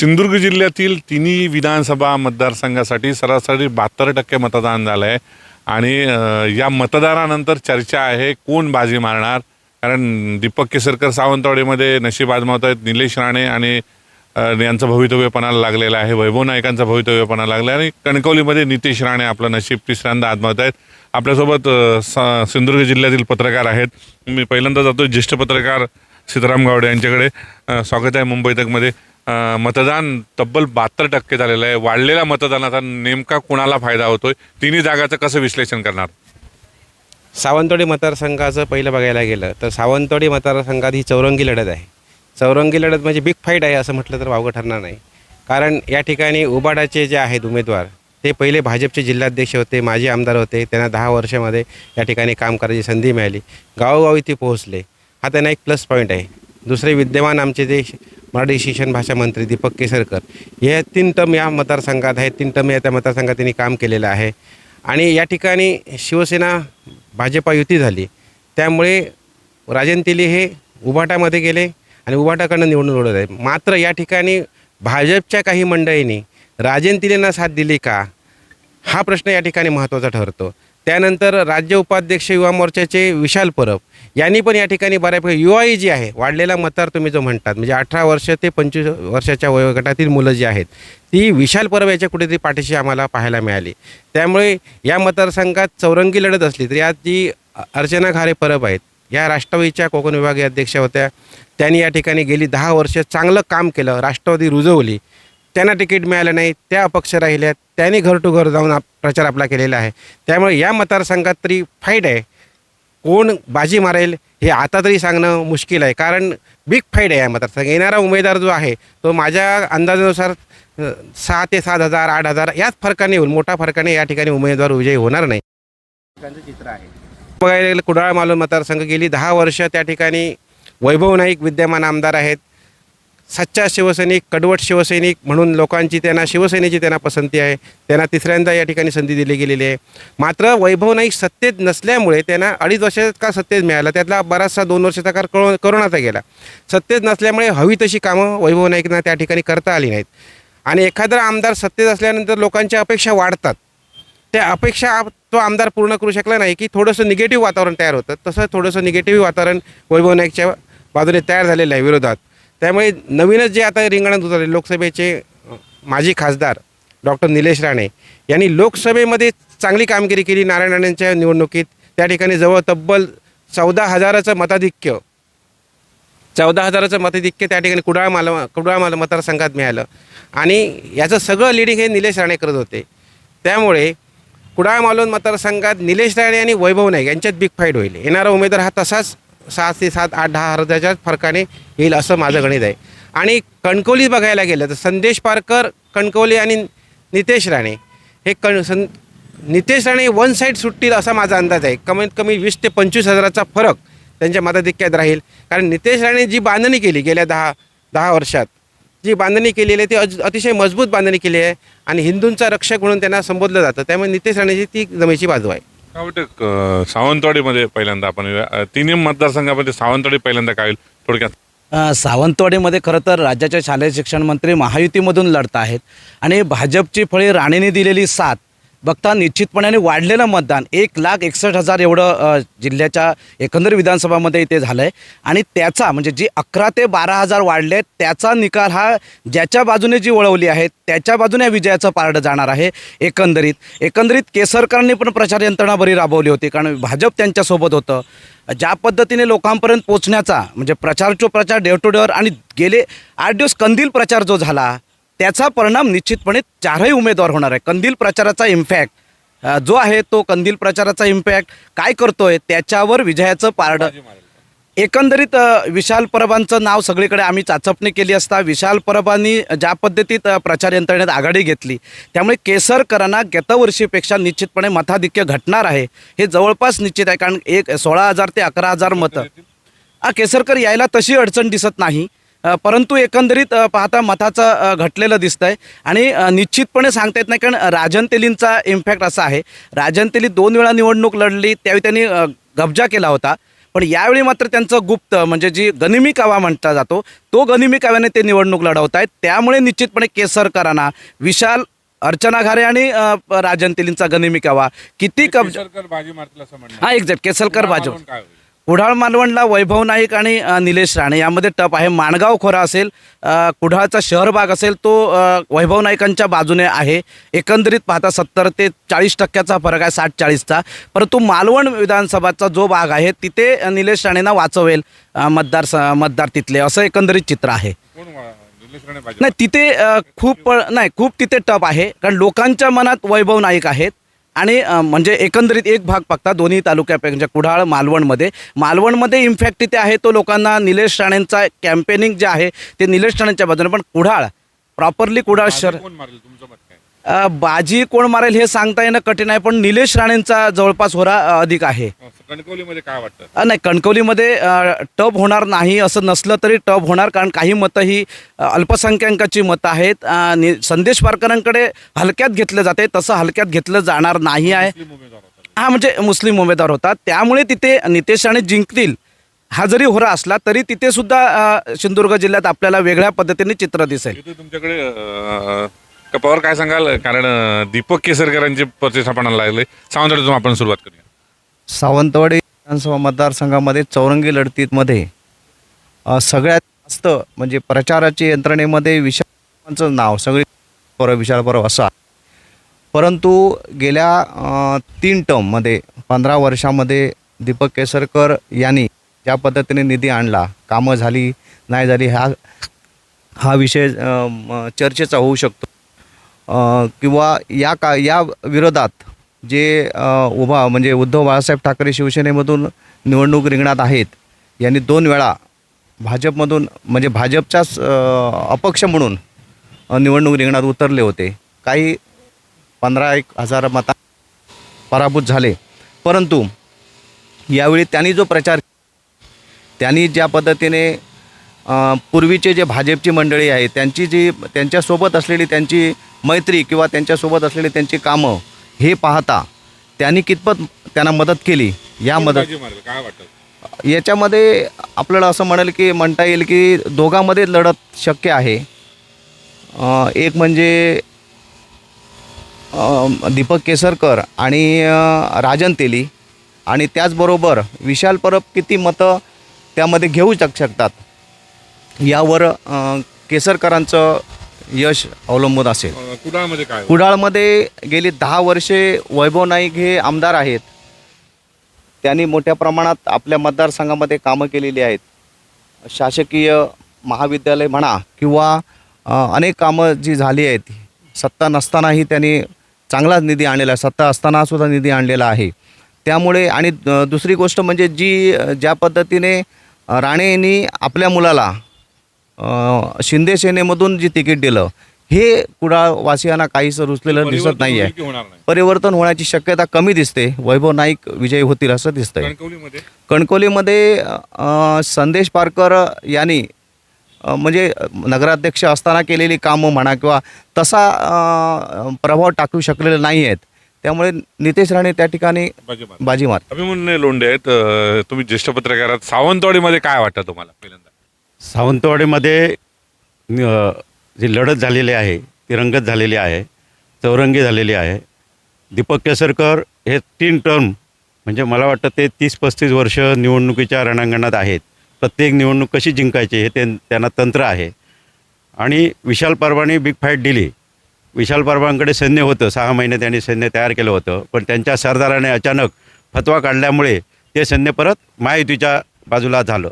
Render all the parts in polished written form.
सिंधुदुर्ग जिल्ह्यातील तिन्ही विधानसभा मतदारसंघासाठी सरासरी 72% मतदान झालं आहे आणि या मतदानानंतर चर्चा आहे कोण बाजी मारणार. कारण दीपक केसरकर सावंतवाडीमध्ये नशीब आजमावत आहेत, निलेश राणे आणि यांचं भवितव्य पणाला लागलेलं आहे, वैभव नाईकांचं भवितव्य पणाला लागलं आहे आणि कणकवलीमध्ये नितेश राणे आपलं नशीब तिसऱ्यांदा आजमावत आहेत. आपल्यासोबत सिंधुदुर्ग जिल्ह्यातील पत्रकार आहेत. मी पहिल्यांदा जातो ज्येष्ठ पत्रकार सीताराम गावडे यांच्याकडे. स्वागत आहे मुंबई तकमध्ये. मतदान तब्बल 72% झालेलं आहे. वाढलेल्या मतदानाचा नेमका कोणाला फायदा होतोय? तिन्ही जागाचं कसं विश्लेषण करणार? सावंतवाडी मतदारसंघाचं पहिलं बघायला गेलं तर सावंतवाडी मतदारसंघात ही चौरंगी लढत आहे. चौरंगी लढत म्हणजे बिग फाईट आहे असं म्हटलं तर वावगं ठरणार नाही. कारण या ठिकाणी उबाडाचे जे आहेत उमेदवार ते पहिले भाजपचे जिल्हाध्यक्ष होते, माजी आमदार होते. त्यांना 10 वर्षामध्ये या ठिकाणी काम करायची संधी मिळाली, गावोगावी ते पोहोचले. हा त्यांना एक प्लस पॉईंट आहे. दुसरे विद्यमान आमचे जे मराठी शिक्षण भाषा मंत्री दीपक केसरकर हे 3 टर्म या मतदारसंघात आहेत. 3 टर्म या त्या मतदारसंघात त्यांनी काम केलेलं आहे. आणि या ठिकाणी शिवसेना भाजपा युती झाली, त्यामुळे राजन तेली हे उभाटामध्ये गेले आणि उभाटाकडनं निवडून लढत आहे. मात्र या ठिकाणी भाजपच्या काही मंडळींनी राजन तेलींना साथ दिली का, हा प्रश्न या ठिकाणी महत्त्वाचा ठरतो. त्यानंतर राज्य उपाध्यक्ष युवा मोर्चाचे विशाल परब यांनी पण या ठिकाणी बऱ्यापैकी युवाई जी आहे, वाढलेला मतदार तुम्ही जो म्हणतात, म्हणजे 18 वर्ष ते 25 वर्षाच्या वयोगटातील मुलं जी आहेत ती विशाल परब याच्या कुठेतरी पाठीशी आम्हाला पाहायला मिळाली. त्यामुळे या मतदारसंघात चौरंगी लढत असली तर यात जी अर्चना खारे परब आहेत, या राष्ट्रवादीच्या कोकण विभागीय अध्यक्ष होत्या. त्यांनी या ठिकाणी गेली 10 वर्ष चांगलं काम केलं, राष्ट्रवादी रुजवली. त्यांना तिकीट मिळालं नाही, त्या अपक्ष राहिल्यात. त्यांनी घर टू घर जाऊन प्रचार आपला केलेला आहे. त्यामुळे या मतदारसंघात तरी फाईट आहे. कोण बाजी मारेल हे आता तरी सांगणं मुश्किल आहे, कारण बिग फाईट आहे या मतदारसंघ. येणारा उमेदवार जो आहे तो माझ्या अंदाजानुसार 6 ते 7,000 8,000 याच फरकाने होईल. मोठा फरकाने या ठिकाणी उमेदवार विजयी होणार नाही. चित्र आहे बघायला गेलं कुडाळ मालवण मतदारसंघ गेली 10 वर्ष त्या ठिकाणी वैभव नाईक विद्यमान आमदार आहेत. सच्चा शिवसैनिक, कडवट शिवसैनिक म्हणून लोकांची त्यांना शिवसेनेची त्यांना पसंती आहे. त्यांना तिसऱ्यांदा या ठिकाणी संधी दिली गेलेली आहे. मात्र वैभव नाईक सत्तेत नसल्यामुळे त्यांना 2.5 वर्षात का सत्तेत मिळाला, त्यातला बराचसा 2 वर्षाचा काळ कोरोनाचा गेला. सत्तेत नसल्यामुळे हवी तशी कामं वैभव नाईकना त्या ठिकाणी करता आली नाहीत. आणि एखादा आमदार सत्तेत असल्यानंतर लोकांच्या अपेक्षा वाढतात. त्या अपेक्षा तो आमदार पूर्ण करू शकला नाही की थोडंसं निगेटिव्ह वातावरण तयार होतं. तसं थोडंसं निगेटिव्ह वातावरण वैभव नाईकच्या बाजूने तयार झालेलं आहे विरोधात. त्यामुळे नवीनच जे आता रिंगणात उतरले लोकसभेचे माजी खासदार डॉक्टर निलेश राणे यांनी लोकसभेमध्ये चांगली कामगिरी केली. नारायण राणेंच्या निवडणुकीत त्या ठिकाणी जवळ तब्बल 14,000चं मताधिक्य त्या ठिकाणी कुडाळ मालवण मतदारसंघात मिळालं. आणि याचं सगळं लिडिंग हे निलेश राणे करत होते. त्यामुळे कुडाळ मालवण मतदारसंघात निलेश राणे आणि वैभव नाईक यांच्यात बिग फाईट होईल. येणारा उमेदवार हा तसाच 6 ते 7 8 10 हजाराच्या फरकाने येईल असं माझं गणित आहे. आणि कणकवली बघायला गेलं तर संदेश पारकर कणकवली आणि नितेश राणे हे नितेश राणे वन साईड सुटतील असा माझा अंदाज आहे. कमीत कमी 20 ते 25 हजाराचा फरक त्यांच्या मताधिक्यात राहील. कारण नितेश राणे जी बांधणी केली गेल्या 10 वर्षात, जी बांधणी केलेली आहे ती अतिशय मजबूत बांधणी केली आहे आणि हिंदूंचा रक्षक म्हणून त्यांना संबोधलं जातं. त्यामुळे नितेश राणेची ती जमेची बाजू आहे. काय वाटतं सावंतवाडीमध्ये पहिल्यांदा आपण तिन्ही मतदारसंघामध्ये सावंतवाडी पहिल्यांदा काय होईल थोडक्यात? सावंतवाडीमध्ये खरं तर राज्याचे शालेय शिक्षण मंत्री महायुतीमधून लढत आहेत आणि भाजपची फळी राणेने दिलेली साथ बघता निश्चितपणे वाढलेलं मतदान 1,61,000 एवढं जिल्ह्याच्या एकंदर विधानसभामध्ये इथे झालं आहे. आणि त्याचा म्हणजे जी 11 ते 12,000 वाढले त्याचा निकाल हा ज्याच्या बाजूने जी वळवली आहे त्याच्या बाजूने विजयाचं पारडं जाणार आहे. एकंदरीत केसरकरांनी पण प्रचार यंत्रणा बरी राबवली होती, कारण भाजप त्यांच्यासोबत होतं. ज्या पद्धतीने लोकांपर्यंत पोचण्याचा म्हणजे प्रचार डोर टू डोर आणि गेले 8 दिवस कंदील प्रचार जो झाला त्याचा परिणाम निश्चितपणे 4ही उमेदवार होणार आहे. कंदील प्रचाराचा इम्पॅक्ट जो आहे तो कंदील प्रचाराचा इम्पॅक्ट काय करतोय त्याच्यावर विजयाचं पारडं. एकंदरीत विशाल परबांचं नाव सगळीकडे आम्ही चाचपणी केली असता विशाल परबांनी ज्या पद्धतीत प्रचार यंत्रणेत आघाडी घेतली त्यामुळे केसरकरांना गतवर्षीपेक्षा निश्चितपणे मताधिक्य घटणार आहे हे जवळपास निश्चित आहे. कारण 16,000 ते 11,000 मतं केसरकर यायला तशी अडचण दिसत नाही. परंतु एकंदरीत पाहता मताचं घटलेलं दिसतं आहे आणि निश्चितपणे सांगता येत नाही. कारण राजन तेलींचा इम्पॅक्ट असा आहे, राजन तेली 2 वेळा निवडणूक लढली त्यावेळी त्यांनी कब्जा केला होता. पण यावेळी मात्र त्यांचं गुप्त म्हणजे जी गनिमी कावा म्हटला जातो तो गनिमी काव्याने ते निवडणूक लढवत आहेत. त्यामुळे निश्चितपणे केसरकरांना विशाल, अर्चना घारे आणि राजन तेलींचा गनिमी कावा किती कब्जा केसरकर बाजी मारतील असं म्हणणं हा एक्झॅक्ट केसरकर बाजू मालवण काय होईल? कुडाळ मालवणला वैभव नाईक आणि निलेश राणे यामध्ये टप आहे. माणगाव खोरा असेल, कुडाळचा शहर भाग असेल तो वैभव नाईकांच्या बाजूने आहे. एकंदरीत पाहता 70 ते 40% फरक आहे, 60-40चा. परंतु मालवण विधानसभाचा जो भाग आहे तिथे निलेश राणेंना वाचवेल मतदार तिथले, असं एकंदरीत चित्र आहे. निलेश राणे बाजी नाही तिथे खूप तिथे टप आहे, कारण लोकांच्या मनात वैभव नाईक आहेत. आणि म्हणजे एकंदरीत एक भाग बघता दोन्ही तालुक्यापेक्षा म्हणजे कुडाळ मालवणमध्ये इम्पॅक्ट तिथे आहे तो लोकांना. निलेश राणेंचा कॅम्पेनिंग जे आहे ते निलेश राणेंच्या बाजूने, पण कुडाळ प्रॉपरली कुडाळ शहर कोण मारेल तुमचं मत काय? बाजी कोण मारेल हे सांगता येणं कठीण आहे, पण निलेश राणेंचा जवळपास होरा अधिक आहे. कणकवलीमध्ये काय वाटतं? नाही, कणकवलीमध्ये टप होणार नाही असं नसलं तरी टप होणार, कारण काही मतं ही अल्पसंख्याकांची मतं आहेत. संदेश पारकरांकडे हलक्यात घेतलं जाते, तसं हलक्यात घेतलं जाणार नाही आहे. हा म्हणजे मुस्लिम उमेदवार होता, त्यामुळे तिथे नितेश राणे जिंकतील हा जरी होरा असला तरी तिथे सुद्धा सिंधुदुर्ग जिल्ह्यात आपल्याला वेगळ्या पद्धतीने चित्र दिसेल. इथे तुमच्याकडे पवार काय सांगाल? कारण दीपक केसरकरांची प्रतिष्ठापना लागले. सावंतवाडीतून आपण सुरुवात करूया. सावंतवाडी विधानसभा मतदारसंघामध्ये चौरंगी लढतीमध्ये सगळ्यात जास्त म्हणजे प्रचाराच्या यंत्रणेमध्ये विशालचं नाव सगळी विशाल परब असं आहे. परंतु गेल्या 3 टर्ममध्ये 15 वर्षामध्ये दीपक केसरकर यांनी ज्या पद्धतीने निधी आणला, कामं झाली नाही झाली हा विषय चर्चेचा होऊ शकतो. किंवा या विरोधात जे म्हणजे उद्धव बाळासाहेब ठाकरे शिवसेनेमधून निवडणूक रिंगणात आहेत, यांनी 2 वेळा भाजपमधून म्हणजे भाजपच्याच अपक्ष म्हणून निवडणूक रिंगणात उतरले होते. काही 15,000 मता पराभूत झाले. परंतु यावेळी त्यांनी जो प्रचार, त्यांनी ज्या पद्धतीने पूर्वीचे जे भाजपची मंडळी आहे त्यांच्यासोबत असलेली त्यांची मैत्री किंवा त्यांच्यासोबत असलेली त्यांची कामं हे पाहता त्यांनी कितपत त्यांना मदत केली या मदत काय वाटतं? याच्यामध्ये आपल्याला असं म्हणता येईल की दोघांमध्ये लढत शक्य आहे. एक म्हणजे दीपक केसरकर आणि राजन तेली, आणि त्याचबरोबर विशाल परब किती मतं त्यामध्ये घेऊ शकतात यावर केसरकरांचं यश अवलंबून असेल. कुडाळमध्ये काय? कुडाळमध्ये गेली 10 वर्षे वैभव नाईक हे आमदार आहेत. त्यांनी मोठ्या प्रमाणात आपल्या मतदारसंघामध्ये कामं केलेली आहेत. शासकीय महाविद्यालय म्हणा किंवा अनेक कामं जी झाली आहेत, सत्ता नसतानाही त्यांनी चांगलाच निधी आणलेला आहे, सत्ता असतानासुद्धा निधी आणलेला आहे. त्यामुळे आणि दुसरी गोष्ट म्हणजे ज्या पद्धतीने राणे यांनी आपल्या मुलाला शिंदे सेनेमधून जी तिकीट दिलं, हे कुडाळवासियांना काहीसं रुचलेलं दिसत नाही आहे. परिवर्तन होण्याची शक्यता कमी दिसते. वैभव नाईक विजयी होतील असं दिसतंय. कणकवलीमध्ये संदेश पारकर यांनी म्हणजे नगराध्यक्ष असताना केलेली कामं म्हणा किंवा तसा प्रभाव टाकू शकलेले नाही आहेत. त्यामुळे नितेश राणे त्या ठिकाणी बाजी मार. अभिमन्यू लोंढे आहेत, तुम्ही ज्येष्ठ पत्रकार आहात. सावंतवाडीमध्ये काय वाटतं तुम्हाला? पहिल्यांदा सावंतवाडीमध्ये जी लढत झालेली आहे ती रंगत झालेली आहे, चौरंगी झालेली आहे. दीपक केसरकर हे 3 टर्म म्हणजे मला वाटतं ते 30-35 वर्ष निवडणुकीच्या रणांगणात आहेत. प्रत्येक निवडणूक कशी जिंकायची हे त्यांना तंत्र आहे. आणि विशाल परबांनी बिग फाईट दिली. विशाल परबांकडे सैन्य होतं, 6 महिने त्यांनी सैन्य तयार केलं होतं, पण त्यांच्या सरदाराने अचानक फतवा काढल्यामुळे ते सैन्य परत महायुतीच्या बाजूला झालं.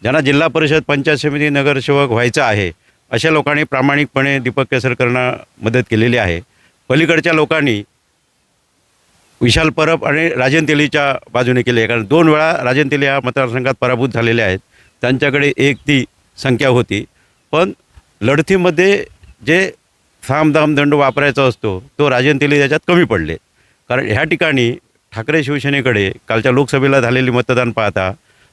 ज्यांना जिल्हा परिषद, पंचायत समिती, नगरसेवक व्हायचं आहे अशा लोकांनी प्रामाणिकपणे दीपक केसरकरांना मदत केलेली आहे. पलीकडच्या लोकांनी विशाल परब आणि राजन तेलीच्या बाजूने केले, कारण 2 वेळा राजन तेली या मतदारसंघात पराभूत झालेले आहेत. त्यांच्याकडे 1 ती संख्या होती. पण लढतीमध्ये जे सामदाम दंड वापरायचा असतो तो राजन तेली त्याच्यात कमी पडले. कारण ह्या ठिकाणी ठाकरे शिवसेनेकडे कालच्या लोकसभेला झालेली मतदान पाहता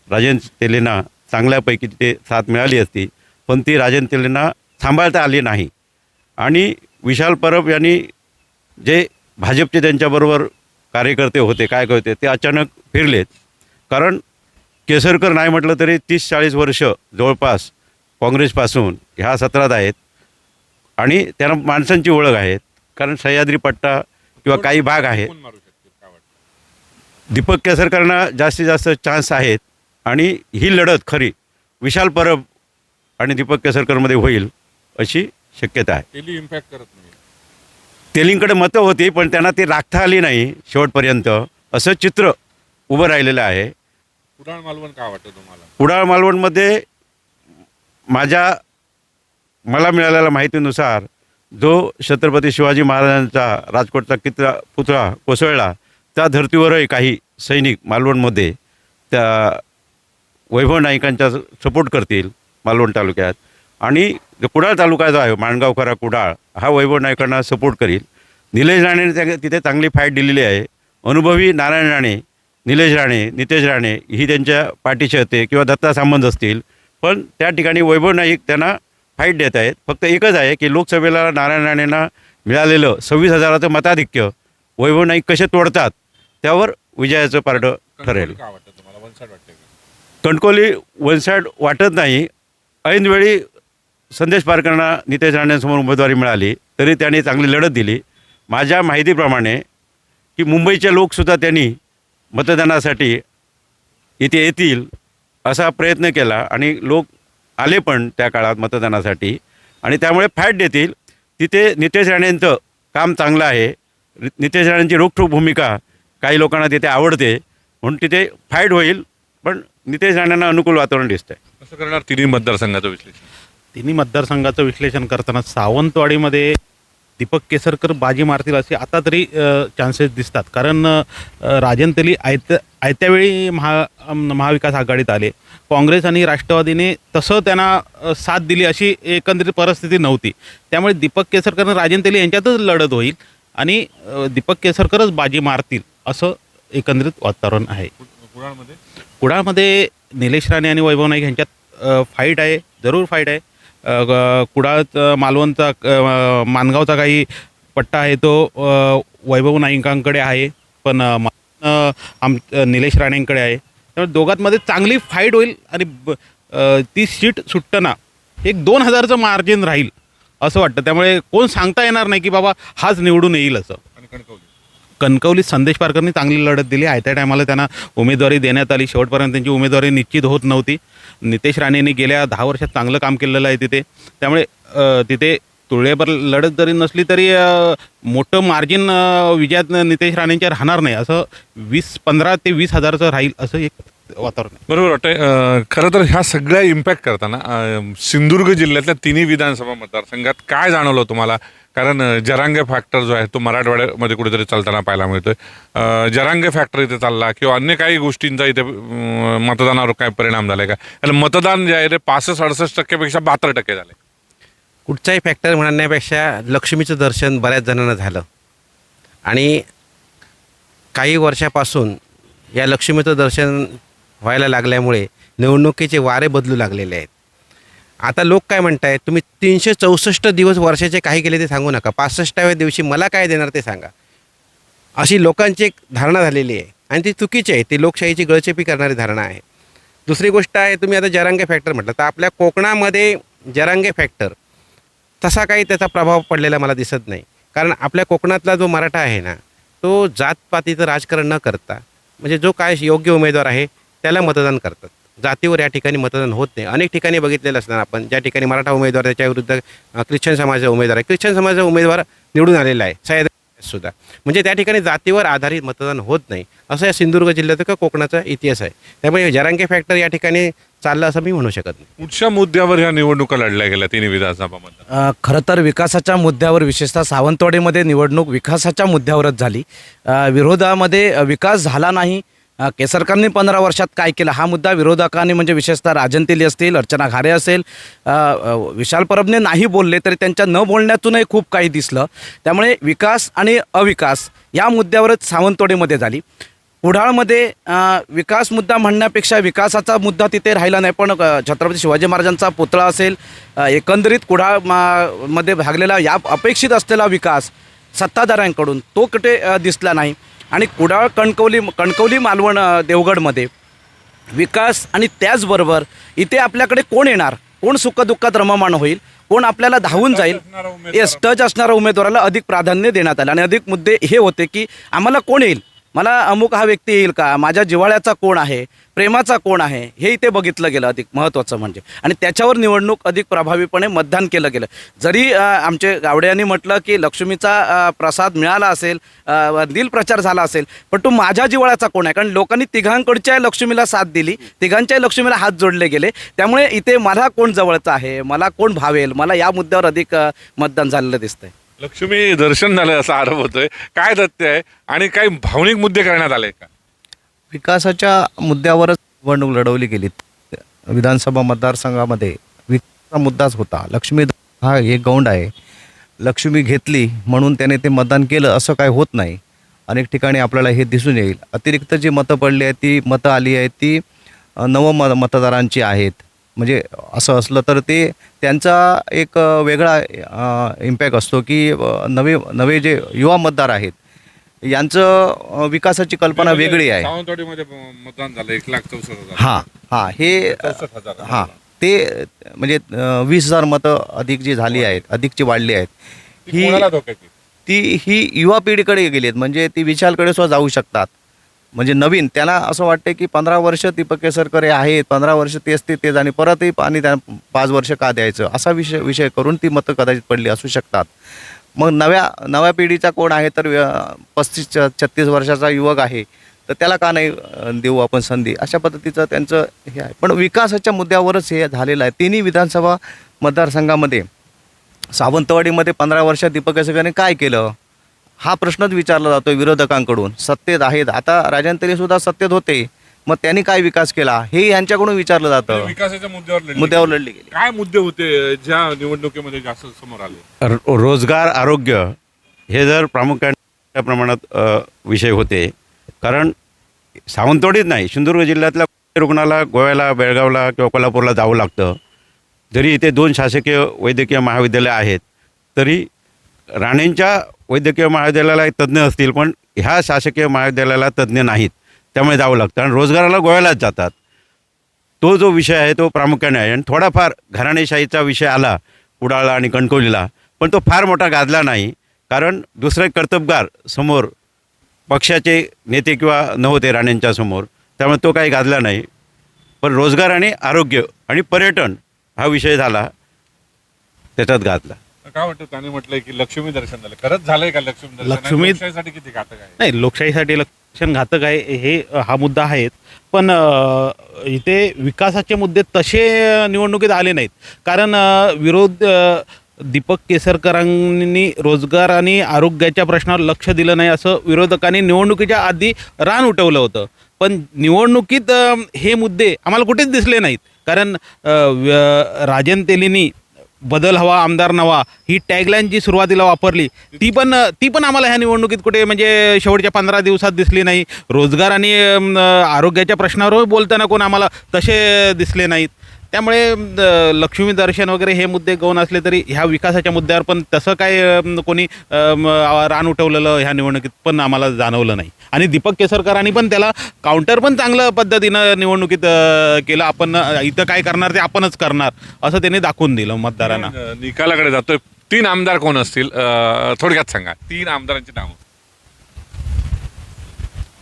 राजन तेलींना चांगल्यापैकी तिथे साथ मिळाली असती, पण ती राजन तेलींना सांभाळता आली नाही. आणि विशाल परब यांनी जे भाजपचे त्यांच्याबरोबर कार्यकर्ते होते, काय होते, ते अचानक फिरलेत. कारण केसरकर नाही म्हटलं तरी 30-40 वर्ष जवळपास काँग्रेसपासून ह्या सत्रात आहेत आणि त्यांना माणसांची ओळख आहेत. कारण सह्याद्री पट्टा किंवा काही भाग आहे. कोण मारू शकतील काय वाटतं? दीपक केसरकरांना जास्तीत जास्त चान्स आहेत आणि ही लढत खरी विशाल परब आणि दीपक केसरकरमध्ये होईल अशी शक्यता आहे. तेली इम्पॅक्ट करत नाही. तेलींकडे मतं होती पण त्यांना ती राखता आली नाही शेवटपर्यंत, असं चित्र उभं राहिलेलं आहे. कुडाळ मालवण काय वाटतं तुम्हाला? कुडाळ मालवणमध्ये मला मिळालेल्या माहितीनुसार जो छत्रपती शिवाजी महाराजांचा राजकोटचा पुतळा कोसळला त्या धर्तीवरही काही सैनिक मालवणमध्ये त्या वैभव नाईकांचा सपोर्ट करतील मालवण तालुक्यात. आणि जो कुडाळ तालुका जो आहे माणगावखरा कुडाळ हा वैभव नाईकांना सपोर्ट करील. निलेश राणेने तिथे चांगली फाईट दिलेली आहे. अनुभवी नारायण राणे, निलेश राणे, नितेश राणे ही त्यांच्या पाठीशी होते किंवा दत्ता सामंत असतील. पण त्या ठिकाणी वैभव नाईक त्यांना फाईट देत आहेत. फक्त एकच आहे की लोकसभेला नारायण राणेंना मिळालेलं 26,000चं मताधिक्य वैभव नाईक कसे तोडतात त्यावर विजयाचं पारडं ठरेल. काय वाटतं तुम्हाला? वन साईड वाटतं का? कणकोली वन साईड वाटत नाही. ऐनवेळी संदेश पारकरांना नितेश राणेंसमोर उमेदवारी मिळाली तरी त्यांनी चांगली लढत दिली. माझ्या माहितीप्रमाणे की मुंबईचे लोकसुद्धा त्यांनी मतदानासाठी इथे येतील असा प्रयत्न केला आणि लोक आले पण त्या काळात मतदानासाठी आणि त्यामुळे फाईट देतील. तिथे नितेश राणेंचं काम चांगलं आहे. नितेश राणेंची रोखठोक भूमिका काही लोकांना तिथे आवडते म्हणून तिथे फाईट होईल. पण नितेश राणेंना अनुकूल वातावरण दिसतं आहे. कसं करणार तिन्ही मतदारसंघाचं विश्लेषण? तिन्ही मतदारसंघाचं विश्लेषण करताना सावंतवाडीमध्ये दीपक केसरकर बाजी मारतील असे आता तरी चान्सेस दिसतात. कारण राजन तेली आयत्या वेळी महाविकास आघाडीत आले. काँग्रेस आणि राष्ट्रवादीने तसं त्यांना साथ दिली अशी एकंदरीत परिस्थिती नव्हती. त्यामुळे दीपक केसरकर आणि राजन तेली यांच्यातच लढत होईल आणि दीपक केसरकरच बाजी मारतील असं एकंदरीत वातावरण आहे. कुडाळमध्ये कुडाळमध्ये निलेश राणे आणि वैभव नाईक यांच्यात फाईट आहे, जरूर फाईट आहे. कुडाळ मालवणचा माणगावचा काही पट्टा आहे तो वैभव नाईकांकडे आहे पण निलेश राणेंकडे आहे. त्यामुळे दोघांमध्ये चांगली फाईट होईल आणि ती सीट सुटताना 1-2,000चं मार्जिन राहील असं वाटतं. त्यामुळे कोण सांगता येणार नाही की बाबा हाच निवडून येईल असं. आणि कणकवली कणकवलीत संदेश पारकरनी चांगली लढत दिली. आयत्या टायमाला त्यांना उमेदवारी देण्यात आली. शेवटपर्यंत त्यांची उमेदवारी निश्चित होत नव्हती. नितेश राणेंनी गेल्या 10 वर्षात चांगलं काम केलेलं आहे तिथे. त्यामुळे तिथे तुळेबर लढत जरी नसली तरी मोठं मार्जिन विजयात नितेश राणेंच्या राहणार नाही. असं 15 ते 20,000चं राहील असं एक वातावरण आहे. बरोबर वाटतंय. खरं तर ह्या सगळ्या इम्पॅक्ट करताना सिंधुदुर्ग जिल्ह्यातल्या तिन्ही विधानसभा मतदारसंघात काय जाणवलं तुम्हाला? कारण जरांगे फॅक्टर जो आहे तो मराठवाड्यामध्ये कुठेतरी चालताना पाहायला मिळतोय. जरांगे फॅक्टर इथे चालला किंवा अन्य काही गोष्टींचा इथे मतदानावर काय परिणाम झालाय का? आणि मतदान जे आहे ते 65-68% 72% झाले. कुठचाही फॅक्टर म्हणण्यापेक्षा लक्ष्मीचं दर्शन बऱ्याच जणांना झालं आणि काही वर्षापासून या लक्ष्मीचं दर्शन व्हायला लागल्यामुळे निवडणुकीचे वारे बदलू लागलेले आहेत. आता लोक काय म्हणत आहेत, तुम्ही 364 दिवस वर्षाचे काही केले ते सांगू नका, 65व्या दिवशी मला काय देणार ते सांगा, अशी लोकांची एक धारणा झालेली आहे आणि ती चुकीची आहे. ती लोकशाहीची गळचेपी करणारी धारणा आहे. दुसरी गोष्ट आहे, तुम्ही आता जरांगे फॅक्टर म्हटलं तर आपल्या कोकणामध्ये जरांगे फॅक्टर तसा काही त्याचा प्रभाव पडलेला मला दिसत नाही. कारण आपल्या कोकणातला जो मराठा आहे ना तो जातपातीचं राजकारण न करता म्हणजे जो काय योग्य उमेदवार आहे त्याला मतदान करतात. जातीवर या ठिकाणी मतदान होत नाही. अनेक ठिकाणी बघितलेलं असणार आपण, ज्या ठिकाणी मराठा उमेदवार त्याच्याविरुद्ध ख्रिश्चन समाजाचा उमेदवार आहे, ख्रिश्चन समाजाचा उमेदवार निवडून आलेला आहे सह्याद्री म्हणजे त्या ठिकाणी जातीवर आधारित मतदान होत नाही. असं या सिंधुदुर्ग जिल्ह्याचा का कोकणाचा इतिहास आहे. त्यामुळे जरांगे फॅक्टर या ठिकाणी चाललं असं मी म्हणू शकत नाही. कुठच्या मुद्द्यावर ह्या निवडणुका लढल्या गेल्या तिन्ही विधानसभामध्ये? खरं तर विकासाच्या मुद्द्यावर, विशेषतः सावंतवाडीमध्ये निवडणूक विकासाच्या मुद्द्यावरच झाली. विरोधामध्ये विकास झाला नाही. केसरकरांनी 15 वर्षात काय केलं हा मुद्दा विरोधकांनी म्हणजे विशेषतः राजन तेली असतील, अर्चना घारे असेल, विशाल परबने नाही बोलले तरी त्यांच्या न बोलण्यातूनही खूप काही दिसलं. त्यामुळे विकास आणि अविकास या मुद्द्यावरच सावंतवाडीमध्ये झाली. कुडाळमध्ये विकास मुद्दा म्हणण्यापेक्षा विकासाचा मुद्दा तिथे राहिला नाही. पण छत्रपती शिवाजी महाराजांचा पुतळा असेल, एकंदरीत कुडाळ मध्ये भागलेला या अपेक्षित असलेला विकास सत्ताधाऱ्यांकडून तो कुठे दिसला नाही. आणि कुडाळ कणकवली मालवण देवगडमध्ये विकास आणि त्याचबरोबर इथे आपल्याकडे कोण येणार, कोण सुखदुःखात रममाण होईल, कोण आपल्याला धावून जाईल, येस टच असणाऱ्या उमेदवाराला अधिक प्राधान्य देण्यात आलं. आणि अधिक मुद्दे हे होते की आम्हाला कोण येईल, मला अमुक हा व्यक्ती येईल का, माझ्या जिव्हाळ्याचा कोण आहे, प्रेमाचा कोण आहे, हे इथे बघितलं गेलं अधिक महत्त्वाचं म्हणजे. आणि त्याच्यावर निवडणूक अधिक प्रभावीपणे मतदान केलं गेलं. जरी आमचे गावडे यांनी म्हटलं की लक्ष्मीचा प्रसाद मिळाला असेल, दिल प्रचार झाला असेल, पण तो माझ्या जिव्हाळ्याचा कोण आहे, कारण लोकांनी तिघांकडच्या लक्ष्मीला साथ दिली, तिघांच्याही लक्ष्मीला हात जोडले गेले. त्यामुळे इथे मला कोण जवळचं आहे, मला कोण भावेल, मला या मुद्द्यावर अधिक मतदान झालेलं दिसतंय. लक्ष्मी दर्शन झालं असा आरोप होतोय. काय तथ्य आहे आणि काही भावनिक मुद्दे करण्यात आले का? विकासाच्या मुद्द्यावरच निवडणूक लढवली गेली. विधानसभा मतदारसंघामध्ये विकासाचा मुद्दाच होता. लक्ष्मी हा एक गौंड आहे. लक्ष्मी घेतली म्हणून त्याने ते मतदान केलं असं काय होत नाही. अनेक ठिकाणी आपल्याला हे दिसून येईल. अतिरिक्त जी मतं पडली आहेत, ती मतं आली आहेत, ती मतदारांची आहेत. म्हणजे असं असलं तर ते त्यांचा एक वेगळा इम्पॅक्ट असतो की नवे जे युवा मतदार आहेत यांचं विकासाची कल्पना वेगळी आहे. सावंतवाडीमध्ये मतदान झालं 1,64,000. हां हे 64,000. हां ते म्हणजे 20,000 मतं अधिक जी झाली आहेत, अधिकची वाढली आहेत, ती कोणाला धोक्याची? ही युवा पिढीकडे गेली आहेत. म्हणजे ती विशालकडे सुद्धा जाऊ शकतात. म्हणजे नवीन त्यांना असं वाटतं की 15 वर्ष दीपक केसरकर हे आहेत, 15 वर्ष तेच आणि परतही आणि त्यांना 5 वर्ष का द्यायचं, असा विषय करून ती मतं कदाचित पडली असू शकतात. मग नव्या पिढीचा कोण आहे तर 35-36 वर्षाचा युवक आहे, तर त्याला का नाही देऊ आपण संधी, अशा पद्धतीचं त्यांचं हे आहे. पण विकासाच्या मुद्द्यावरच हे झालेलं आहे. तिन्ही विधानसभा मतदारसंघामध्ये सावंतवाडीमध्ये 15 वर्षात दीपक केसरकरने काय केलं हा प्रश्नच विचारला जातो विरोधकांकडून. सत्तेत आहेत, आता राजन सुद्धा सत्तेत होते, मग त्यांनी काय विकास केला हे यांच्याकडून विचारलं जातं. विकासाच्या मुद्द्यावर लढली गेली. काय मुद्दे होते ज्या निवडणुकीमध्ये जास्त समोर आले? रोजगार, आरोग्य हे जर प्रामुख्याने प्रमाणात विषय होते. कारण सावंतवाडीत नाही, सिंधुदुर्ग जिल्ह्यातल्या रुग्णाला गोव्याला, बेळगावला किंवा कोल्हापूरला जावं लागतं. जरी इथे 2 शासकीय वैद्यकीय महाविद्यालय आहेत, तरी राणेंच्या वैद्यकीय महाविद्यालयाला तज्ज्ञ असतील, पण ह्या शासकीय महाविद्यालयाला तज्ज्ञ नाहीत, त्यामुळे जावं लागतं. आणि रोजगाराला गोव्यालाच जातात. तो जो विषय आहे तो प्रामुख्याने आहे. आणि थोडाफार घराणेशाहीचा विषय आला कुडाळला आणि कणकवलीला, पण तो फार मोठा गाजला नाही. कारण दुसरे कर्तबगार समोर पक्षाचे नेते किंवा नव्हते राणेंच्या समोर, त्यामुळे तो काही गाजला नाही. पण रोजगार आणि आरोग्य आणि पर्यटन हा विषय झाला, त्याच्यात गाजला. काय वाटतं? त्याने म्हटलंय की लक्ष्मी दर्शन झालं. खरंच झालंय का लक्ष्मी दर्शन? लोकशाहीसाठी किती घातक आहे? नाही, लोकशाहीसाठी लक्षण घातक आहे हे हा मुद्दा आहेच. पण इथे विकासाचे मुद्दे तसे निवडणुकीत आले नाहीत. कारण दीपक केसरकरांनी रोजगार आणि आरोग्याच्या प्रश्नावर लक्ष दिलं नाही असं विरोधकांनी निवडणुकीच्या आधी रान उठवलं होतं. पण निवडणुकीत हे मुद्दे आम्हाला कुठेच दिसले नाहीत. कारण राजन तेलींनी बदल हवा, आमदार नवा ही टॅगलाईन जी सुरुवातीला वापरली ती पण आम्हाला ह्या निवडणुकीत कुठे म्हणजे शेवटच्या 15 दिवसात दिसली नाही. रोजगार आणि आरोग्याच्या प्रश्नावर बोलताना कोण आम्हाला तसे दिसले नाहीत. त्यामुळे लक्ष्मी दर्शन वगैरे हे मुद्दे गौण असले तरी ह्या विकासाच्या मुद्द्यावर पण तसं काय कोणी रान उठवलेलं ह्या निवडणुकीत पण आम्हाला जाणवलं नाही. आणि दीपक केसरकरांनी पण त्याला काउंटर पण चांगल्या पद्धतीनं निवडणुकीत केलं. आपण इथं काय करणार ते आपणच करणार असं त्यांनी दाखवून दिलं मतदारांना. निकालाकडे जातोय. 3 आमदार कोण असतील थोडक्यात सांगा. 3 आमदारांची नावं.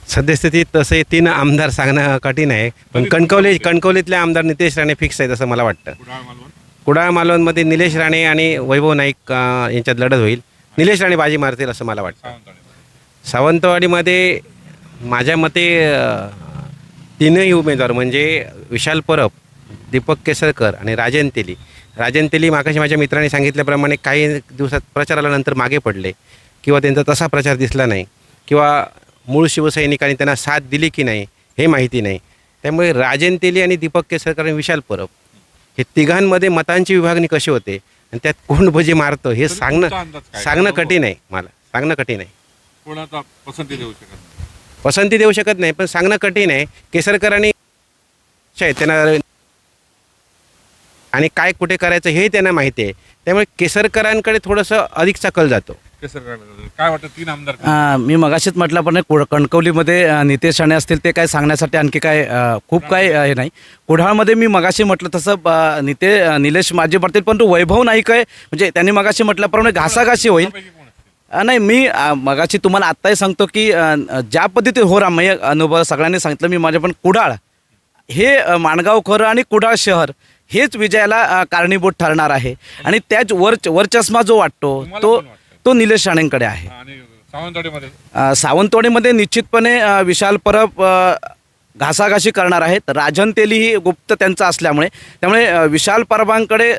सद्यस्थितीत तसे 3 आमदार सांगणं कठीण आहे. पण कणकवलीतले आमदार नितेश राणे फिक्स आहेत असं मला वाटतं. कुडाळ मालवणमध्ये निलेश राणे आणि वैभव नाईक यांच्यात लढत होईल. निलेश राणे बाजी मारतील असं मला वाटतं. सावंतवाडीमध्ये माझ्या मते 3ही उमेदवार म्हणजे विशाल परब, दीपक केसरकर आणि राजन तेली मागाशी माझ्या मित्रांनी सांगितल्याप्रमाणे काही दिवसात प्रचारानंतर मागे पडले किंवा त्यांचा तसा प्रचार दिसला नाही किंवा मूळ शिवसैनिकांनी त्यांना साथ दिली की नाही हे माहिती नाही. त्यामुळे राजन तेली आणि दीपक केसरकर आणि विशाल परब हे तिघांमध्ये मतांची विभागणी कशी होते आणि त्यात कोण बजी मारतं हे सांगणं कठीण आहे. मला सांगणं कठीण आहे. कोणाचा पसंती देऊ शकत नाही. पसंती देऊ शकत नाही, पण सांगणं कठीण आहे. केसरकरांनी त्यांना आणि काय कुठे करायचं हे त्यांना माहिती आहे. त्यामुळे केसरकरांकडे थोडंसं अधिकचा कल जातो. केसरकर काय वाटतं 3 आमदार मी मगाशीच म्हटल्याप्रमाणे कणकवलीमध्ये नितेश राणे असतील ते काय सांगण्यासाठी आणखी काय खूप काय हे नाही. कुडाळमध्ये मी मगाशी म्हटलं तसं निलेश माझे पडतील, परंतु वैभव नाईक आहे म्हणजे त्यांनी मगाशी म्हटल्याप्रमाणे घासाघाशी होईल. नाही मी मगाशी तुम्हाला आत्ताही सांगतो की ज्या पद्धतीने हो रामय्य अनुभव सगळ्यांनी सांगितलं. मी माझ्या पण कुडाळ हे माणगाव खरं आणि कुडाळ शहर हेच विजयाला कारणीभूत ठरणार आहे. आणि त्याच वरचष्मा जो वाटतो तो निलेश राणेंकडे आहे. आणि सावंतवाडीमध्ये सावंतवाडीमध्ये निश्चितपणे विशाल परब घासाघाशी करणार आहेत. राजन तेली ही गुप्त त्यांचा असल्यामुळे त्यामुळे विशाल परबांकडे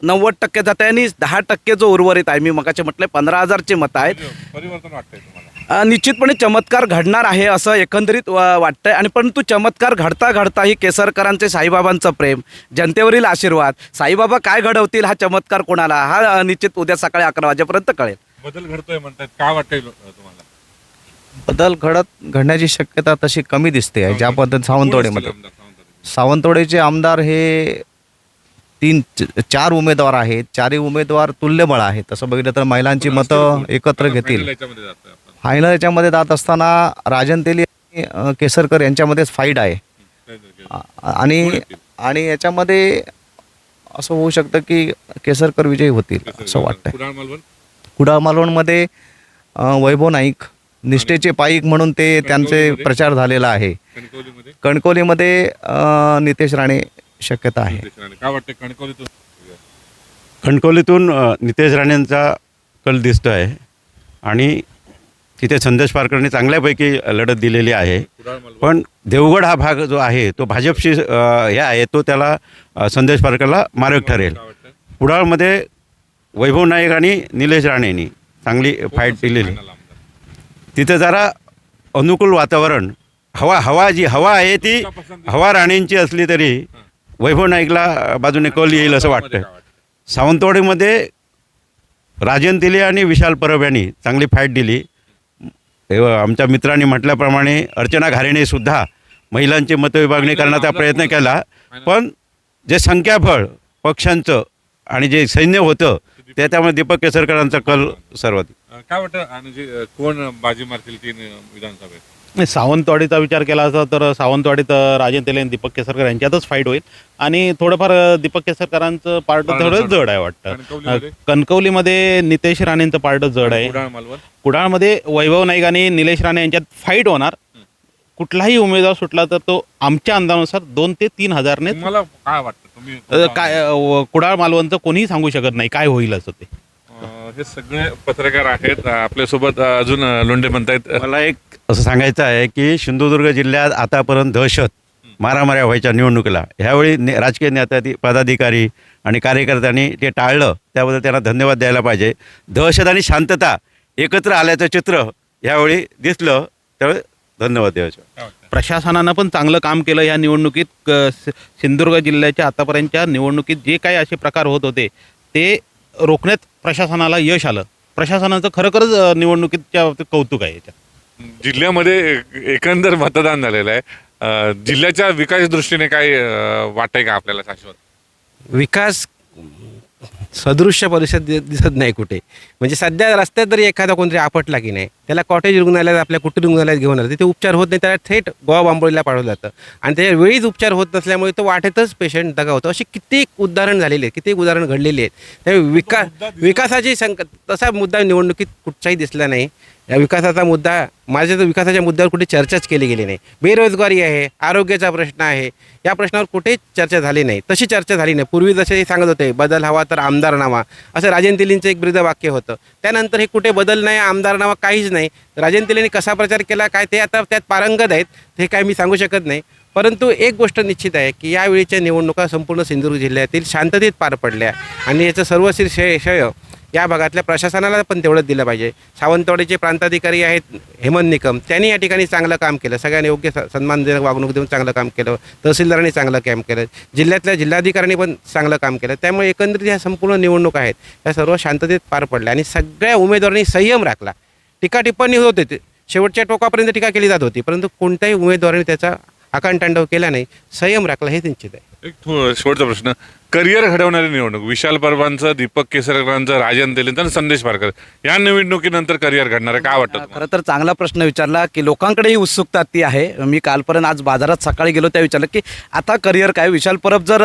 90% जात आहे आणि 10% जो उर्वरित आहे. मी मगाचे म्हटले 15,000चे मतं आहेत. परिवर्तन वाटतंय तुम्हाला? निश्चितपणे चमत्कार घडणार आहे असं एकंदरीत वाटतंय. आणि परंतु चमत्कार घडता घडताही केसरकरांचे साईबाबांचं प्रेम, जनतेवरील आशीर्वाद, साईबाबा काय घडवतील हा चमत्कार कोणाला हा निश्चित उद्या सकाळी 11 वाजेपर्यंत कळेल. बदल घडतोय म्हणतात, काय वाटतंय तुम्हाला? बदल घडण्याची शक्यता तशी कमी दिसते आहे. ज्या पद्धतीने सावंतवाडीमध्ये सावंतवाडीचे आमदार हे 4 उमेदवार आहेत. 4ही उमेदवार तुल्यबळ आहेत. तसं बघितलं तर महिलांची मतं एकत्र घेतील. फायनल याच्यामध्ये जात असताना राजन तेली आणि केसरकर यांच्यामध्येच फाईट आहे. आणि याच्यामध्ये असं होऊ शकतं की केसरकर विजयी होतील असं वाटतंय. कुडाळ मालवणमध्ये वैभव नाईक निष्ठेचे पाईक म्हणून त्यांचे प्रचार झालेला आहे. कणकवलीमध्ये नितेश राणे शक्यता आहे. काय वाटतं कणकवलीतून? कणकवलीतून नितेश राणेंचा कल दिसतो आहे आणि तिथे संदेश पारकरांनी चांगल्यापैकी लढत दिलेली आहे. पण देवगड हा भाग जो आहे तो भाजपशी हे आहे, तो त्याला संदेश पारकरला मारक ठरेल. कुडाळमध्ये वैभव नाईक आणि निलेश राणेंनी चांगली फाईट दिलेली. तिथे जरा अनुकूल वातावरण हवा जी हवा आहे ती हवा राणेंची असली तरी वैभव नाईकला बाजूने कल येईल असं वाटतं. सावंतवाडीमध्ये राजन तेली आणि विशाल परब यांनी चांगली फाईट दिली. आमच्या मित्रांनी म्हटल्याप्रमाणे अर्चना घारेने सुद्धा महिलांची मतविभागणी करण्याचा प्रयत्न केला. पण जे संख्याबळ पक्षांचं आणि जे सैन्य होतं त्यामुळे दीपक केसरकरांचा कल सर्वाधिक. काय वाटतं आणि जे कोण बाजी मारतील 3 विधानसभेत? नाही, सावंतवाडीचा विचार केला असता तर सावंतवाडीत राजन तेली आणि दीपक केसरकर यांच्यातच फाईट होईल आणि थोडंफार दीपक केसरकरांचं पार्ट थोडं जड आहे वाटतं. कणकवलीमध्ये नितेश राणेंचं पार्ट जड आहे. कुडाळमध्ये वैभव नाईक आणि निलेश राणे यांच्यात फाईट होणार. कुठलाही उमेदवार सुटला तर तो आमच्या अंदाजानुसार 2 ते 3 हजारने. मला काय वाटतं तुम्ही काय कुडाळ मालवणचं कोणीही सांगू शकत नाही काय होईल असं ते. हे सगळे पत्रकार आहेत आपल्यासोबत. अजून लोंढे म्हणतायत. मला एक असं सांगायचं आहे की सिंधुदुर्ग जिल्ह्यात आतापर्यंत दहशत मारामाऱ्या व्हायच्या निवडणुकीला ह्यावेळी राजकीय नेता पदाधिकारी आणि कार्यकर्त्यांनी ते टाळलं. त्याबद्दल त्यांना धन्यवाद द्यायला पाहिजे. दहशत आणि शांतता एकत्र आल्याचं चित्र ह्यावेळी दिसलं, त्यावेळी धन्यवाद द्यायचं. प्रशासनानं पण चांगलं काम केलं या निवडणुकीत. सिंधुदुर्ग जिल्ह्याच्या आतापर्यंतच्या निवडणुकीत जे काही असे प्रकार होत होते ते रोखण्यात प्रशासनाला यश आलं. प्रशासनाचं खरोखरच निवडणुकीच्या बाबतीत कौतुक आहे. याच्यात जिल्ह्यामध्ये एकंदर मतदान झालेलं आहे. जिल्ह्याच्या विकास दृष्टीने काय वाटतंय का आपल्याला शाश्वत? विकास सदृश्य परिषद दिसत नाही कुठे. म्हणजे सध्या रस्त्यात जरी एखादा कोणतरी आपटला की नाही त्याला कॉटेज रुग्णालयात आपल्या कुटीर रुग्णालयात घेऊन आलं तिथे उपचार होत नाही, त्याला थेट गोवा बांबोळीला पाठवलं जातं आणि त्याच्या वेळीच उपचार होत नसल्यामुळे तो वाटेतच पेशंट दगावतो. अशी कित्येक उदाहरण झालेली आहेत, कित्येक उदाहरण घडलेली आहेत. त्यामुळे विकासाची तसा मुद्दा निवडणुकीत कुठचाही दिसला नाही. या विकासाचा मुद्दा माझ्या तर विकासाच्या मुद्द्यावर कुठे चर्चाच केली गेली नाही. बेरोजगारी आहे, आरोग्याचा प्रश्न आहे, या प्रश्नावर कुठेच चर्चा झाली नाही. तशी चर्चा झाली नाही. पूर्वी जसे सांगत होते बदल हवा तर आमदार नामा, असं राजन तेलींचं एक ब्रीदवाक्य होतं. त्यानंतर हे कुठे बदल नाही, आमदार नामा काहीच नाही. राजन तेलींनी कसा प्रचार केला काय ते आता त्यात पारंगत आहेत, हे काय मी सांगू शकत नाही. परंतु एक गोष्ट निश्चित आहे की यावेळीच्या निवडणुका संपूर्ण सिंधुदुर्ग जिल्ह्यातील शांततेत पार पडल्या आणि याचं सर्वस्वी श्रेय या भागातल्या प्रशासनाला पण तेवढंच दिलं पाहिजे. सावंतवाडीचे प्रांताधिकारी आहेत हेमंत निकम, त्यांनी या ठिकाणी चांगलं काम केलं. सगळ्यांनी योग्य सन्मानजनक वागणूक देऊन चांगलं काम केलं. तहसीलदारांनी चांगलं काम केलं. जिल्ह्यातल्या जिल्हाधिकाऱ्यांनी पण चांगलं काम केलं. त्यामुळे एकंदरीत ह्या संपूर्ण निवडणुका आहेत या सर्व शांततेत पार पडल्या आणि सगळ्या उमेदवारांनी संयम राखला. टीका टिप्पणी होत होते, शेवटच्या टोकापर्यंत टीका केली जात होती, परंतु कोणत्याही उमेदवाराने त्याचा आकांतांडव केला नाही, संयम राखला, हे निश्चित आहे. एक शेवटचा प्रश्न, करिअर घडवणारी निवडणूक, विशाल परबांचं, दीपक केसरकरांचं, राजन तेलींचं आणि संदेश पारकर, या निवडणुकीनंतर करिअर घडणार आहे, काय वाटतं तुम्हाला? खरं तर चांगला प्रश्न विचारला की लोकांकडे ही उत्सुकता ती आहे. मी कालपर्यंत आज बाजारात सकाळी गेलो त्या विचारलं की आता करिअर काय, विशाल परब जर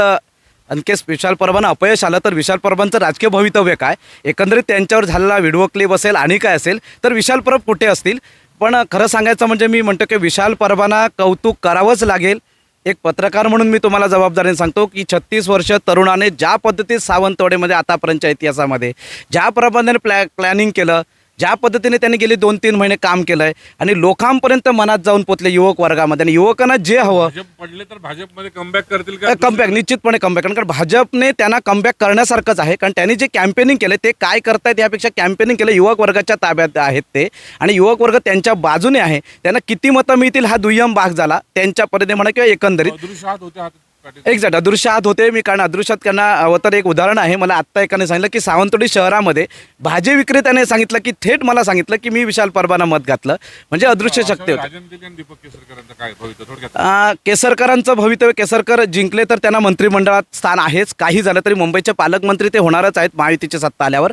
अनकेस विशाल परबांना अपयश आलं तर विशाल परबांचं राजकीय भवितव्य काय, एकंदरीत त्यांच्यावर झालेला व्हिडिओ क्लिप असेल आणि काय असेल तर विशाल परब कुठे असतील. पण खरं सांगायचं म्हणजे मी म्हणतो की विशाल परबांना कौतुक करावंच लागेल. एक पत्रकार म्हणून मी तुम्हाला जबाबदारीने सांगतो की 36 वर्ष तरुणाने ज्या पद्धतीत सावंतवाडीमध्ये आतापर्यंतच्या इतिहासामध्ये ज्या प्रबंधाने प्लॅनिंग केलं, ज्या पद्धतीने त्यांनी गेले 2-3 महिने काम केलं आहे आणि लोकांपर्यंत मनात जाऊन पोचले युवक वर्गामध्ये, आणि युवकांना जे हवं भाजप पडले तर भाजपमध्ये कमबॅक करतील का? कमबॅक, निश्चितपणे कमबॅक. कारण भाजपने त्यांना कमबॅक करण्यासारखंच आहे. कारण त्यांनी जे कॅम्पेनिंग केलं ते काय करतायत यापेक्षा कॅम्पेनिंग केलं युवक वर्गाच्या ताब्यात आहेत ते, आणि युवक वर्ग त्यांच्या बाजूने आहे. त्यांना किती मतं मिळतील हा दुय्यम भाग झाला त्यांच्या परीने म्हणा किंवा एकंदरीत. अदृश्य हात होते हातात पाटील. एक्झॅक्ट अदृश्य हात होते. मी कारण अदृश्यात त्यांना अवतर एक उदाहरण आहे. मला आत्ता एकाने सांगितलं की सावंतवाडी शहरामध्ये भाजी विक्रेत्याने सांगितलं की थेट मला सांगितलं की मी विशाल परबांना मत घातलं, म्हणजे अदृश्य शक्ती होती. राजन तेली आणि दीपक केसरकरांचं काय भवितव्य थोडक्यात? केसरकरांचं भवितव्य, केसरकर जिंकले तर त्यांना मंत्रिमंडळात स्थान आहेच. काही झालं तरी मुंबईचे पालकमंत्री ते होणारच आहेत महायुतीची सत्ता आल्यावर.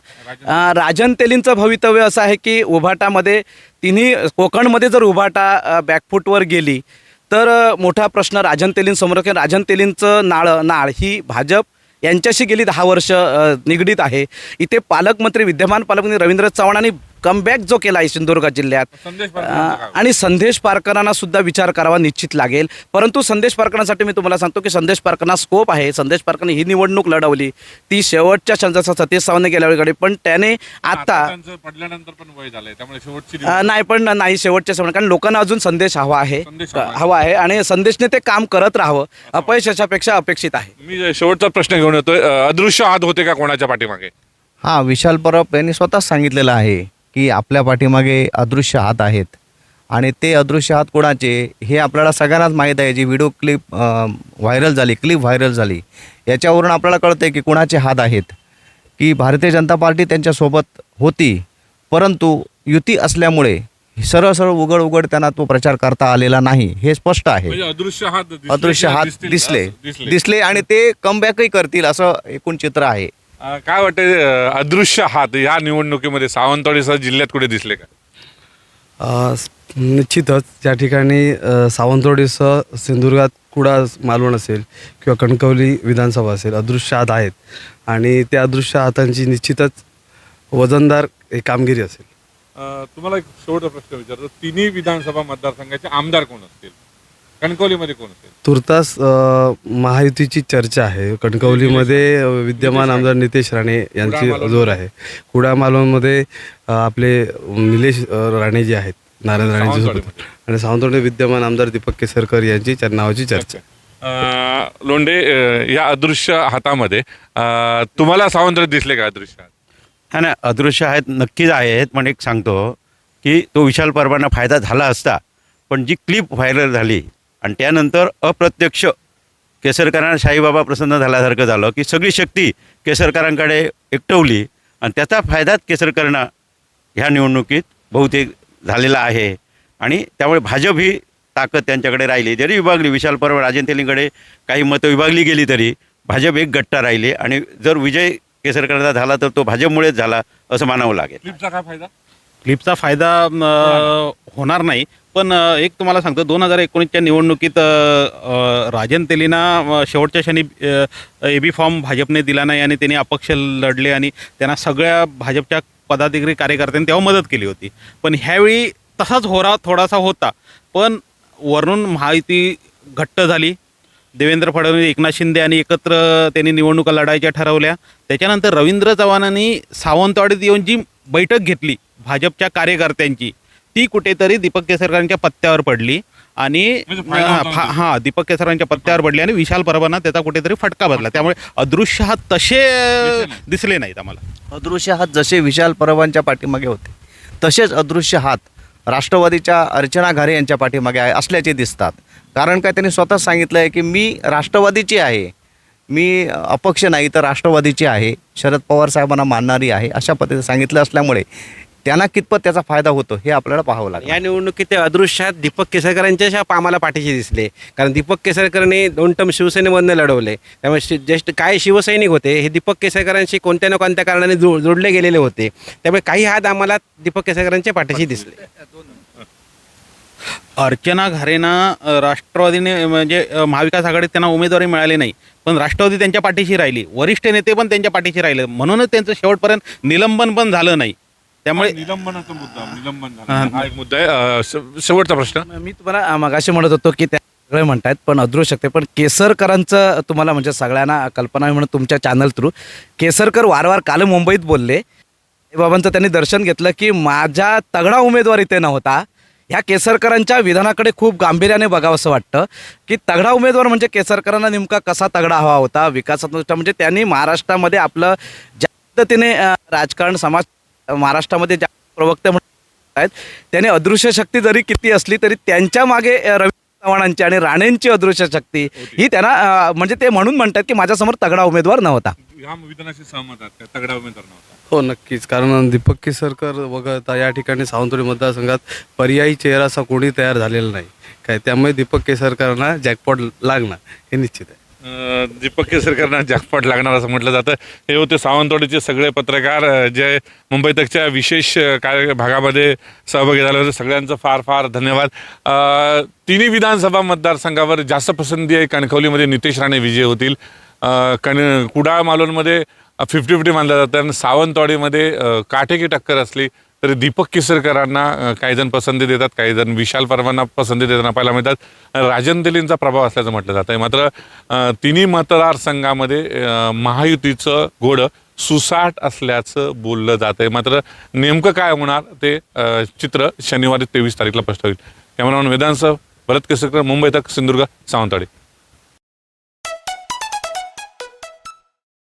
राजन तेलींचं भवितव्य असं आहे की उभाटामध्ये तिन्ही कोकणमध्ये जर उभाटा बॅकफूटवर गेली तर मोठा प्रश्न राजन तेलींसमोर, की राजन तेलींचं नाळ ही भाजप यांच्याशी गेली 10 वर्ष निगडीत आहे. इथे विद्यमान पालकमंत्री रवींद्र चव्हाणांनी कमबॅक जो केला आहे सिंधुदुर्ग जिल्ह्यात, संदेश पारकरांचं काय? आणि संदेश पारकरांना सुद्धा विचार करावा निश्चित लागेल. परंतु संदेश पारकरांसाठी मी तुम्हाला सांगतो की संदेश पारकरांना स्कोप आहे. संदेश पारकरांनी ही निवडणूक लढवली ती शेवटच्या जसं सतीश सावंतने गेल्या वेळी, पण त्याने आता त्यांचं पडल्यानंतर पण वय झालंय, त्यामुळे शेवटची नाही शेवटच्या समोर, कारण लोकांना अजून संदेश हवा आहे. संदेश हवा आहे आणि संदेशने ते काम करत राहावं. अपयशापेक्षा अपेक्षित आहे. मी शेवटचा प्रश्न घेऊन येतोय, अदृश्य हात होते का कोणाच्या पाठीमागे? हां, विशाल परब यांनी स्वतःच सांगितलेलं आहे की आपल्या पाठीमागे अदृश्य हात आहेत, आणि ते अदृश्य हात कोणाचे हे आपल्याला सगळ्यांनाच माहीत आहे. जी व्हिडिओ क्लिप व्हायरल झाली याच्यावरून आपल्याला कळतं आहे की कोणाचे हात आहेत. की भारतीय जनता पार्टी त्यांच्यासोबत होती, परंतु युती असल्यामुळे सरळ सरळ उघड त्यांना तो प्रचार करता आलेला नाही, हे स्पष्ट आहे. म्हणजे अदृश्य हात दिसले आणि ते कमबॅकही करतील असं एकूण चित्र आहे. काय वाटते, अदृश्य हात या निवडणुकीमध्ये सावंतवाडीसह जिल्ह्यात कुठे दिसले का? निश्चितच त्या ठिकाणी सावंतवाडीसह सिंधुदुर्गात कुडाळ मालवण असेल किंवा कणकवली विधानसभा असेल, अदृश्य हात आहेत आणि त्या अदृश्य हातांची निश्चितच वजनदार कामगिरी असेल. तुम्हाला एक शेवटचा प्रश्न विचारतो, तिन्ही विधानसभा मतदारसंघाचे आमदार कोण असतील? कणकवलीमध्ये कोण असेल? तुर्तास महायुतीची चर्चा आहे. कणकवलीमध्ये विद्यमान आमदार नितेश राणे यांची जोर आहे. कुडाळ मालवणमध्ये आपले निलेश राणे जे आहेत, नारायण राणेंचे सोबत, आणि सावंतवाडी विद्यमान आमदार दीपक केसरकर यांची नावाची चर्चा. लोंढे, या अदृश्य हातामध्ये तुम्हाला सावंतवाडी दिसले का अदृश्य हात? हा ना, अदृश्य आहेत नक्कीच आहेत. पण एक सांगतो की तो विशाल परबांना फायदा झाला असता, पण जी क्लिप व्हायरल झाली आणि त्यानंतर अप्रत्यक्ष केसरकरांना साईबाबा प्रसन्न झाल्यासारखं झालं की सगळी शक्ती केसरकरांकडे एकटवली, आणि त्याचा फायदाच केसरकरांना ह्या निवडणुकीत बहुतेक झालेला आहे. आणि त्यामुळे भाजप ही ताकद त्यांच्याकडे राहिली. जरी विभागली विशाल परब राजन तेलींकडे काही मतं विभागली गेली तरी भाजप एक गट्टा राहिली, आणि जर विजय केसरकरांचा झाला तर तो भाजपमुळेच झाला असं मानावं लागेल. क्लिपचा काय फायदा? क्लिपचा फायदा होणार नाही. पण एक तुम्हाला सांगतो, 2019च्या निवडणुकीत राजन तेलींना शेवटच्या क्षणी AB फॉर्म भाजपने दिला नाही आणि त्यांनी अपक्ष लढले आणि त्यांना सगळ्या भाजपच्या पदाधिकारी कार्यकर्त्यांनी तेव्हा मदत केली होती. पण ह्यावेळी तसाच होरा थोडासा होता, पण वरून महायुती घट्ट झाली. देवेंद्र फडणवीस, एकनाथ शिंदे आणि एकत्र त्यांनी निवडणुका लढायच्या ठरवल्या. त्याच्यानंतर रवींद्र चव्हाणांनी सावंतवाडीत येऊन जी बैठक घेतली भाजपच्या कार्यकर्त्यांची, ती कुठेतरी दीपक केसरकरांच्या पत्त्यावर पडली आणि दीपक केसरकरांच्या पत्त्यावर पडली आणि विशाल परबांना त्याचा कुठेतरी फटका बसला. त्यामुळे अदृश्य हात तसे दिसले नाहीत आम्हाला. अदृश्य हात जसे विशाल परबांच्या पाठीमागे होते, तसेच अदृश्य हात राष्ट्रवादीच्या अर्चना घारे यांच्या पाठीमागे असल्याचे दिसतात. कारण काय, त्यांनी स्वतः सांगितलं आहे की मी राष्ट्रवादीची आहे, मी अपक्ष नाही तर राष्ट्रवादीची आहे, शरद पवार साहेबांना मानणारी आहे, अशा पद्धतीने सांगितलं असल्यामुळे त्यांना कितपत त्याचा फायदा होतो हे आपल्याला पाहावं लागेल. या निवडणुकीत ते अदृश्यात दीपक केसरकरांच्या आम्हाला पाठीशी दिसले, कारण दीपक केसरकरने 2 टर्म शिवसेनेमधनं लढवले. त्यामुळे ज्येष्ठ काय शिवसैनिक होते हे दीपक केसरकरांशी कोणत्या ना कोणत्या कारणाने जोडले गेलेले होते. त्यामुळे काही हात आम्हाला दीपक केसरकरांच्या पाठीशी दिसले. अर्चना घारेंना राष्ट्रवादीने म्हणजे महाविकास आघाडीत त्यांना उमेदवारी मिळाली नाही, पण राष्ट्रवादी त्यांच्या पाठीशी राहिली, वरिष्ठ नेते पण त्यांच्या पाठीशी राहिले, म्हणूनच त्यांचं शेवटपर्यंत निलंबन पण झालं नाही. त्यामुळे निलंबनाचा मुद्दा हा एक मुद्दा आहे. शेवटचा प्रश्न, मी तुम्हाला मगाशी म्हणत होतो की त्या सगळे म्हणतायत पण अदृश्य शकते, पण केसरकरांचं तुम्हाला म्हणजे सगळ्यांना कल्पना आहे म्हणून तुमच्या चॅनल थ्रू केसरकर वारंवार काल मुंबईत बोलले, बाबांचं त्यांनी दर्शन घेतलं की माझा तगडा उमेदवार इथे नव्हता. ह्या केसरकरांच्या विधानाकडे खूप गांभीर्याने बघावं असं वाटतं की तगडा उमेदवार म्हणजे केसरकरांना नेमका कसा तगडा हवा होता विकासात्मक, म्हणजे त्यांनी महाराष्ट्रामध्ये आपलं ज्या पद्धतीने राजकारण समाज महाराष्ट्रामध्ये ज्या प्रवक्ते म्हणून आहेत त्यांनी अदृश्य शक्ती जरी किती असली तरी त्यांच्या मागे रवी चव्हाणांची आणि राणेंची अदृश्य शक्ती ही त्यांना म्हणजे ते म्हणून म्हणतात की माझ्यासमोर तगडा उमेदवार नव्हता. ह्या विधानाशी सहमत आहात का? तगडा उमेदवार नव्हता. हो नक्कीच, कारण दीपक केसरकर वगळता या ठिकाणी सावंतवाडी मतदारसंघात पर्यायी चेहरा असा कोणी तयार झालेला नाही काय, त्यामुळे दीपक केसरकरांना जॅकपॉट लागणार हे निश्चित आहे. दीपक केसरकरांना जॅकपॉट लागणार असं म्हटलं जातं. हे होते सावंतवाडीचे सगळे पत्रकार जे मुंबई तकच्या विशेष भागामध्ये सहभागी झाले होते. सगळ्यांचं फार फार धन्यवाद. तिन्ही विधानसभा मतदारसंघावर जास्त पसंती आहे. कणकवलीमध्ये नितेश राणे विजय होतील. कुडाळ मालवणमध्ये 50-50 मानलं जातं आणि सावंतवाडीमध्ये काटेकी टक्कर असली तरी दीपक केसरकरांना काही जण पसंती देतात, काही जण विशाल परवांना पसंती देताना पाहायला मिळतात. राजन तेलींचा प्रभाव असल्याचं म्हटलं जातं आहे. मात्र तिन्ही मतदारसंघामध्ये महायुतीचं घोडं सुसाट असल्याचं बोललं जातं आहे. मात्र नेमकं काय होणार ते चित्र शनिवारी 23 तारीखला स्पष्ट होईल. कॅमेरामॅन वेदांसह भरत केसरकर, मुंबई तक, सिंधुदुर्ग, सावंतवाडी.